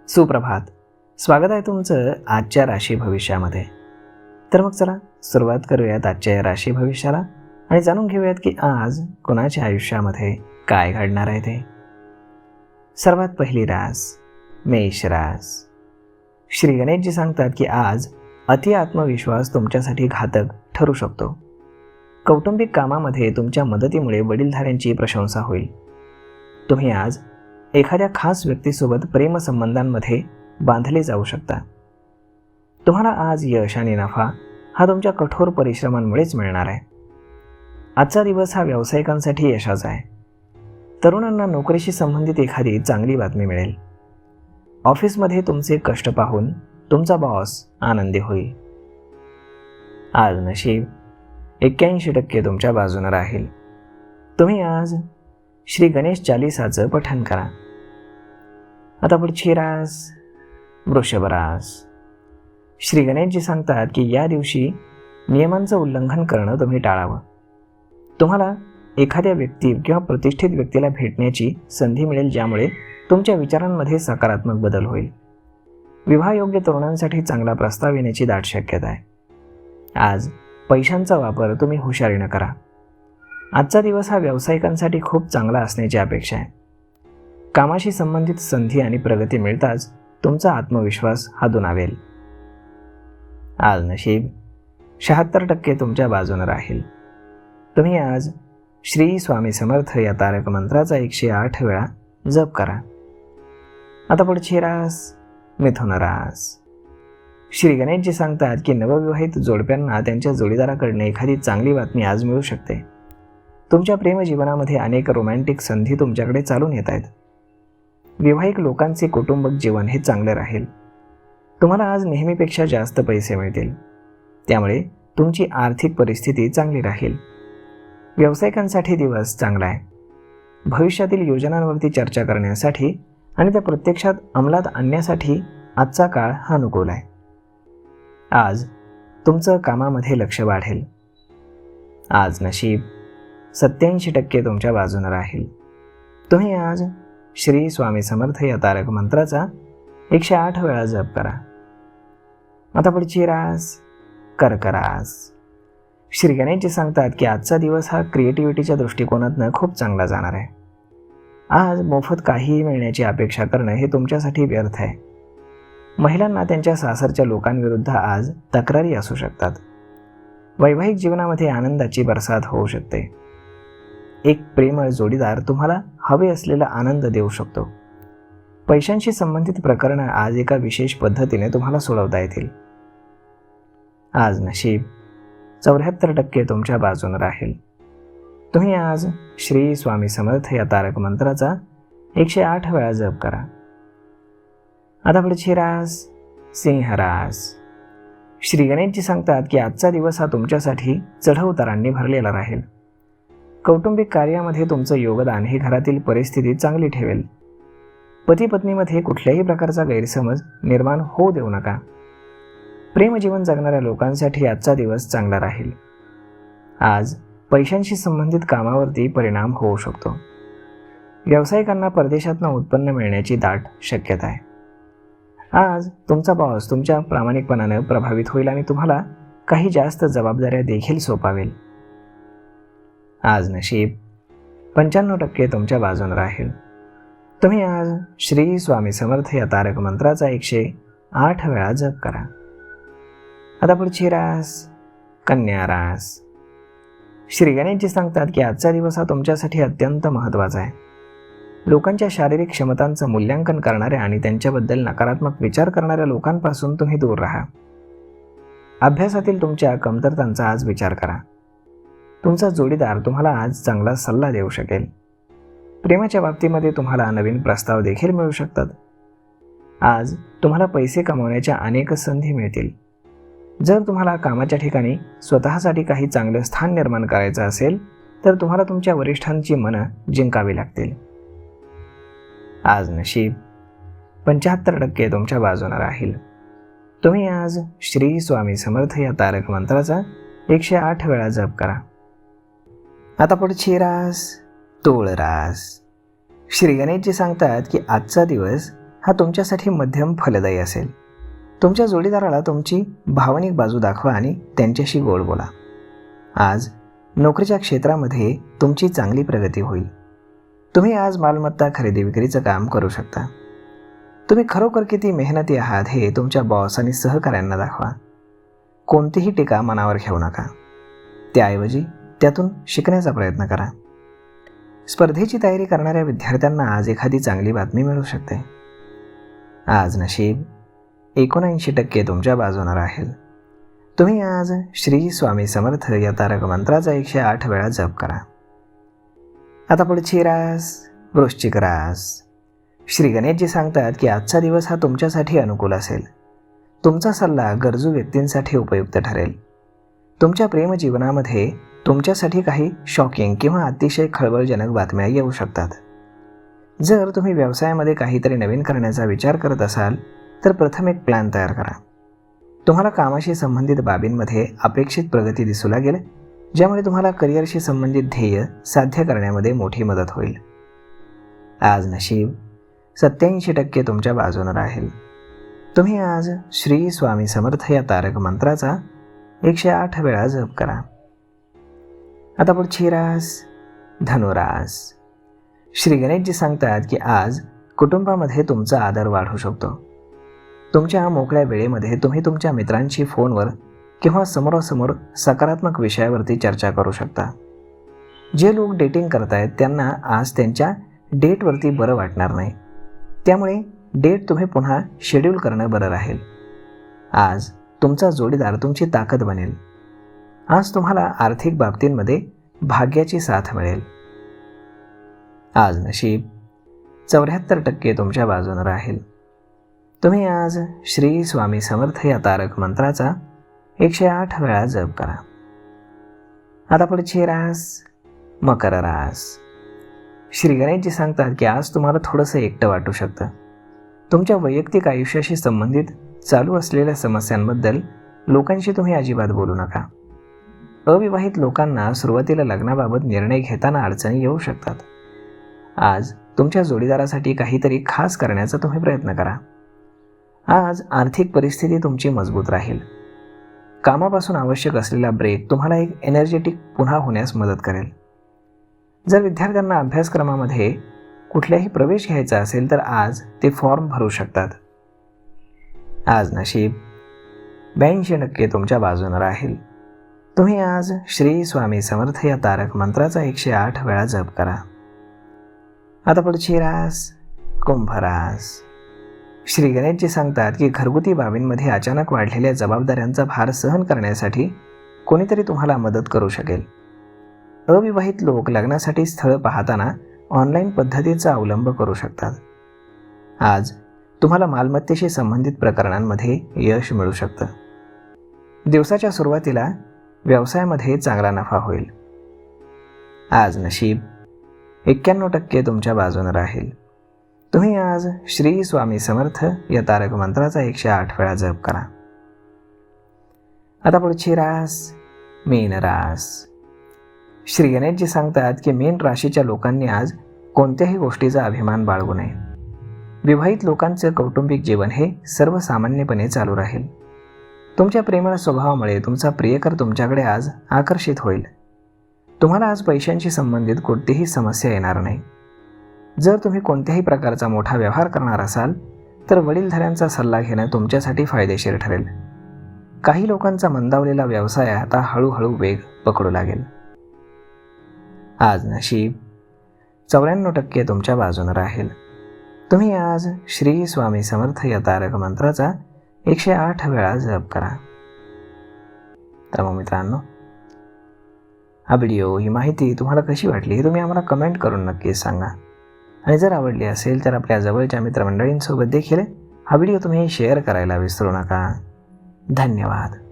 सुप्रभात. स्वागत आहे तुमचं आजच्या राशी भविष्यामध्ये. तर मग चला सुरुवात करूयात आजच्या या राशी भविष्याला आणि जाणून घेऊयात की आज कोणाच्या आयुष्यामध्ये काय घडणार आहे ते. सर्वात पहिली रास मेष रास. श्री गणेशजी सांगतात की आज अति आत्मविश्वास तुमच्यासाठी घातक ठरू शकतो. कौटुंबिक कामामध्ये तुमच्या मदतीमुळे वडीलधाऱ्यांची प्रशंसा होईल. तुम्ही आज एखाद्या खास व्यक्तीसोबत प्रेमसंबंधांमध्ये बांधले जाऊ शकता. तुम्हाला आज यश आणि नफा हा तुमच्या कठोर परिश्रमांमुळेच मिळणार आहे. आजचा दिवस हा व्यावसायिकांसाठी यशाचा आहे. तरुणांना नोकरीशी संबंधित एखादी चांगली बातमी मिळेल. ऑफिसमध्ये तुमचे कष्ट पाहून तुमचा बॉस आनंदी होईल. आज नशीब 81% तुमच्या बाजूने राहील. तुम्ही आज श्री गणेश चालीसाचं पठण करा. आता पुढची रास वृषभ रास. श्री गणेशजी सांगतात की या दिवशी नियमांचं उल्लंघन करणं तुम्ही टाळावं. तुम्हाला एखाद्या व्यक्ती किंवा प्रतिष्ठित व्यक्तीला भेटण्याची संधी मिळेल, ज्यामुळे तुमच्या विचारांमध्ये सकारात्मक बदल होईल. विवाहयोग्य तरुणांसाठी चांगला प्रस्ताव येण्याची दाट शक्यता आहे. आज पैशांचा वापर तुम्ही हुशारीनं करा. आजचा दिवस हा व्यावसायिकांसाठी खूप चांगला असण्याची अपेक्षा आहे. कामाशी संबंधित संधी आणि प्रगती मिळताच तुमचा आत्मविश्वास हा दुणावेल. आज नशीब 76% तुमच्या बाजूने राहील. तुम्ही आज श्री स्वामी समर्थ या तारक मंत्राचा 108 वेळा जप करा. आता पुढची रास मिथुन रास. श्री गणेशजी सांगतात की नवविवाहित जोडप्यांना त्यांच्या जोडीदाराकडून एखादी चांगली बातमी आज मिळू शकते. तुमच्या प्रेमजीवनामध्ये अनेक रोमॅन्टिक संधी तुमच्याकडे चालून येत आहेत. विवाहिक लोकांचे कौटुंबिक जीवन हे चांगले राहील. तुम्हाला आज नेहमीपेक्षा जास्त पैसे मिळतील, त्यामुळे तुमची आर्थिक परिस्थिती चांगली राहील. व्यावसायिकांसाठी दिवस चांगला आहे. भविष्यातील योजनांवरती चर्चा करण्यासाठी आणि त्या प्रत्यक्षात अंमलात आणण्यासाठी आजचा काळ हा अनुकूल आहे. आज तुमचं कामामध्ये लक्ष वाढेल. आज नशीब 87% तुमच्या बाजूने राहील. तुम्ही आज श्री स्वामी समर्थ या तारक मंत्राचा 108 वेळा जप करा. आता पुढची रास कर्क रास. श्री गणेशजी सांगतात की आजचा दिवस हा क्रिएटिव्हिटीच्या दृष्टिकोनातून खूप चांगला जाणार आहे. आज मोफत काहीही मिळण्याची अपेक्षा करणं हे तुमच्यासाठी व्यर्थ आहे. महिलांना त्यांच्या सासरच्या लोकांविरुद्ध आज तक्रारी असू शकतात. वैवाहिक जीवनामध्ये आनंदाची बरसात होऊ शकते. एक प्रेमळ जोडीदार तुम्हाला हवे असलेला आनंद देऊ शकतो. पैशांशी संबंधित प्रकरणं आज एका विशेष पद्धतीने तुम्हाला सोडवता येतील. आज नशीब 74% तुमच्या बाजूने राहील. तुम्ही आज श्री स्वामी समर्थ या तारक मंत्राचा 108 वेळा जप करा. आता पुढची रास सिंह रास. श्री गणेशजी सांगतात की आजचा दिवस हा तुमच्यासाठी चढउतारांनी भरलेला राहील. कौटुंबिक कार्यामध्ये तुमचं योगदान हे घरातील परिस्थिती चांगली ठेवेल. पती पत्नीमध्ये कुठल्याही प्रकारचा गैरसमज निर्माण होऊ देऊ नका. प्रेमजीवन जगणाऱ्या लोकांसाठी आजचा दिवस चांगला राहील. आज पैशांशी संबंधित कामावरती परिणाम होऊ शकतो. व्यावसायिकांना परदेशातून उत्पन्न मिळण्याची दाट शक्यता आहे. आज तुमचा बॉस तुमच्या प्रामाणिकपणाने प्रभावित होईल आणि तुम्हाला काही जास्त जबाबदाऱ्या देखील सोपावेल. आज नशीब 95% तुमच्या बाजूने राहील. तुम्ही आज श्री स्वामी समर्थ या तारक मंत्राचा 108 वेळा जप करा. आता पुढची रास कन्या रास. श्री गणेशजी सांगतात की आजचा दिवस हा तुमच्यासाठी अत्यंत महत्त्वाचा आहे. लोकांच्या शारीरिक क्षमतांचं मूल्यांकन करणाऱ्या आणि त्यांच्याबद्दल नकारात्मक विचार करणाऱ्या लोकांपासून तुम्ही दूर राहा. अभ्यासातील तुमच्या कमतरतांचा आज विचार करा. तुमचा जोडीदार तुम्हाला आज चांगला सल्ला देऊ शकेल. प्रेमाच्या बाबतीमध्ये तुम्हाला नवीन प्रस्ताव देखील मिळू शकतात. आज तुम्हाला पैसे कमवण्याच्या अनेक संधी मिळतील. जर तुम्हाला कामाच्या ठिकाणी स्वतःसाठी काही चांगलं स्थान निर्माण करायचं असेल तर तुम्हाला तुमच्या वरिष्ठांची मनं जिंकावी लागतील. आज नशीब 75% तुमच्या बाजूने राहील. तुम्ही आज श्री स्वामी समर्थ या तारक मंत्राचा 108 वेळा जप करा. आता पुढची रास तूळ रास. श्री गणेशजी सांगतात की आजचा दिवस हा तुमच्यासाठी मध्यम फलदायी असेल. तुमच्या जोडीदाराला तुमची भावनिक बाजू दाखवा आणि त्यांच्याशी गोड बोला. आज नोकरीच्या क्षेत्रामध्ये तुमची चांगली प्रगती होईल. तुम्ही आज मालमत्ता खरेदी विक्रीचं काम करू शकता. तुम्ही खरोखर किती मेहनती आहात हे तुमच्या बॉस आणि सहकाऱ्यांना दाखवा. कोणतीही टीका मनावर घेऊ नका. त्याऐवजी त्यातून शिकण्याचा प्रयत्न करा. स्पर्धेची तयारी करणाऱ्या विद्यार्थ्यांना आज एखादी चांगली बातमी मिळू शकते. आज नशीब 79% तुमच्या बाजूने राहील. तुम्ही आज श्री स्वामी समर्थ या तारक मंत्राचा 108 वेळा जप करा. आता पुढची रास वृश्चिक रास. श्री गणेशजी सांगतात की आजचा दिवस हा तुमच्यासाठी अनुकूल असेल. तुमचा सल्ला गरजू व्यक्तींसाठी उपयुक्त ठरेल. तुमच्या प्रेमजीवनामध्ये तुमच्यासाठी काही शॉकिंग किंवा अतिशय खळबळजनक बातम्या येऊ शकतात. जर तुम्ही व्यवसायामध्ये काहीतरी नवीन करण्याचा विचार करत असाल तर प्रथम एक प्लॅन तयार करा. तुम्हाला कामाशी संबंधित बाबींमध्ये अपेक्षित प्रगती दिसू लागेल, ज्यामुळे तुम्हाला करिअरशी संबंधित ध्येय साध्य करण्यामध्ये मोठी मदत होईल. आज नशीब 87% तुमच्या बाजूने राहील. तुम्ही आज श्री स्वामी समर्थ या तारक मंत्राचा 108 वेळा जप करा. आता पुढची रास धनुरास. श्री गणेशजी सांगतात की आज कुटुंबामध्ये तुमचा आदर वाढू शकतो. तुमच्या मोकळ्या वेळेमध्ये तुम्ही तुमच्या मित्रांशी फोनवर किंवा समोरासमोर सकारात्मक विषयावरती चर्चा करू शकता. जे लोक डेटिंग करतायत त्यांना आज त्यांच्या डेटवरती बरं वाटणार नाही. त्यामुळे डेट तुम्ही पुन्हा शेड्यूल करणं बरं राहील. आज तुमचा जोडीदार तुमची ताकद बनेल. आज तुम्हाला आर्थिक बाबतींमध्ये भाग्याची साथ मिळेल. आज नशीब 74% तुमच्या बाजूने राहील. तुम्ही आज श्री स्वामी समर्थ या तारक मंत्राचा 108 वेळा जप करा. आता पुढची रास मकर रास. श्री गणेशजी सांगतात की आज तुम्हाला थोडंसं एकटं वाटू शकतं. तुमच्या वैयक्तिक आयुष्याशी संबंधित चालू असलेल्या समस्यांबद्दल लोकांशी तुम्ही अजिबात बोलू नका. अविवाहित लोकांना सुरुवातीला लग्नाबाबत निर्णय घेताना अडचणी येऊ शकतात. आज तुमच्या जोडीदारासाठी काहीतरी खास करण्याचा तुम्ही प्रयत्न करा. आज आर्थिक परिस्थिती तुमची मजबूत राहील. कामापासून आवश्यक असलेला ब्रेक तुम्हाला एक एनर्जेटिक पुन्हा होण्यास मदत करेल. जर विद्यार्थ्यांना अभ्यासक्रमामध्ये कुठल्याही प्रवेश घ्यायचा असेल तर आज ते फॉर्म भरू शकतात. आज नशीब 82% तुमच्या बाजूने राहील. तुम्ही आज श्री स्वामी समर्थ या तारक मंत्राचा 108 वेळा जप करा. आता पुढची रास कुंभ रास. श्री गणेशजी सांगतात की घरगुती बाबींमध्ये अचानक वाढलेल्या जबाबदाऱ्यांचा भार सहन करण्यासाठी कोणीतरी तुम्हाला मदत करू शकेल. अविवाहित लोक लग्नासाठी स्थळ पाहताना ऑनलाईन पद्धतीचा अवलंब करू शकतात. आज तुम्हाला मालमत्तेशी संबंधित प्रकरणांमध्ये यश मिळू शकतं. दिवसाच्या सुरुवातीला व्यवसायामध्ये चांगला नफा होईल. आज नशीब 91% तुमच्या बाजूने राहील. तुम्ही आज श्री स्वामी समर्थ या तारक मंत्राचा 108 वेळा जप करा. आता पुढची रास मीन रास. श्री गणेशजी सांगतात की मीन राशीच्या लोकांनी आज कोणत्याही गोष्टीचा अभिमान बाळगू नये. विवाहित लोकांचं कौटुंबिक जीवन हे सर्वसामान्यपणे चालू राहील. तुमच्या प्रेमळ स्वभावामुळे तुमचा प्रियकर तुमच्याकडे आज आकर्षित होईल. तुम्हाला आज पैशांशी संबंधित कोणतीही समस्या येणार नाही. जर तुम्ही कोणत्याही प्रकारचा मोठा व्यवहार करणार असाल तर वडीलधाऱ्यांचा सल्ला घेणं तुमच्यासाठी फायदेशीर ठरेल. काही लोकांचा मंदावलेला व्यवसाय आता हळूहळू वेग पकडू लागेल. आज नशीब 94% तुमच्या बाजूने राहील. तुम्ही आज श्री स्वामी समर्थ या तारक मंत्राचा 108 वेळा जप करा. तर मग मित्रांनो, हा व्हिडिओ, ही माहिती तुम्हाला कशी वाटली हे तुम्ही आम्हाला कमेंट करून नक्कीच सांगा. आणि जर आवडली असेल तर आपल्या जवळच्या मित्रमंडळींसोबत देखील हा व्हिडिओ तुम्ही शेअर करायला विसरू नका. धन्यवाद.